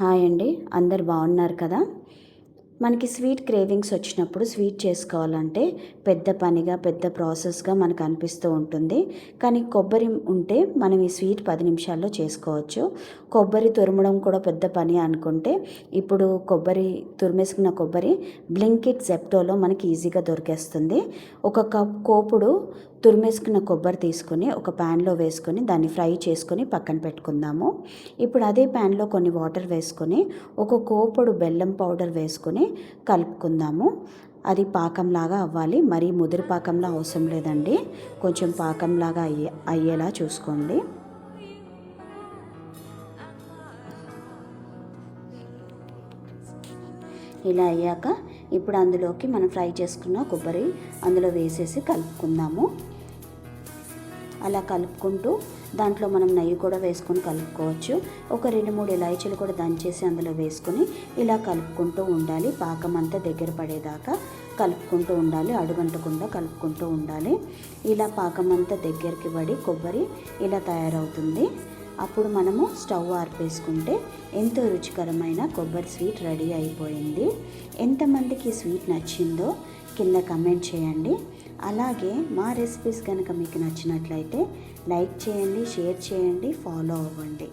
Hi అండి, అందరు బాగున్నారు కదా. మనకి స్వీట్ క్రేవింగ్స్ వచ్చినప్పుడు స్వీట్ చేసుకోవాలంటే పెద్ద పనిగా పెద్ద ప్రాసెస్గా మనకు అనిపిస్తూ ఉంటుంది. కానీ కొబ్బరి ఉంటే మనం ఈ స్వీట్ 10 నిమిషాల్లో చేసుకోవచ్చు. కొబ్బరి తురమడం కూడా పెద్ద పని అనుకుంటే ఇప్పుడు తురిమేసుకున్న కొబ్బరి బ్లింకిట్ జెప్టోలో మనకి ఈజీగా దొరికేస్తుంది. ఒక కప్ కోపుడు తురిమేసుకున్న కొబ్బరి తీసుకొని ఒక ప్యాన్లో వేసుకొని దాన్ని ఫ్రై చేసుకొని పక్కన పెట్టుకుందాము. ఇప్పుడు అదే ప్యాన్లో కొన్ని వాటర్ వేసుకొని ఒక కోపుడు బెల్లం పౌడర్ వేసుకొని కలుపుకుందాము. అది పాకంలాగా అవ్వాలి, మరీ ముదిరి పాకంలా అవసరం లేదండి, కొంచెం పాకంలాగా అయ్యేలా చూసుకోండి. ఇలా అయ్యాక ఇప్పుడు అందులోకి మనం ఫ్రై చేసుకున్న కొబ్బరి అందులో వేసేసి కలుపుకుందాము. అలా కలుపుకుంటూ దాంట్లో మనం నెయ్యి కూడా వేసుకొని కలుపుకోవచ్చు. ఒక 2-3 ఇలాచీలు కూడా దంచేసి అందులో వేసుకొని ఇలా కలుపుకుంటూ ఉండాలి. పాకం అంతా దగ్గర పడేదాకా కలుపుకుంటూ ఉండాలి, అడుగంటకుండా కలుపుకుంటూ ఉండాలి. ఇలా పాకం అంతా దగ్గరికి పడి కొబ్బరి ఇలా తయారవుతుంది. అప్పుడు మనము స్టవ్ ఆర్పేసుకుంటే ఎంతో రుచికరమైన కొబ్బరి స్వీట్ రెడీ అయిపోయింది. ఎంతమందికి స్వీట్ నచ్చిందో కింద కమెంట్ చేయండి. అలాగే మా రెసిపీస్ కనుక మీకు నచ్చినట్లయితే లైక్ చేయండి, షేర్ చేయండి, ఫాలో అవ్వండి.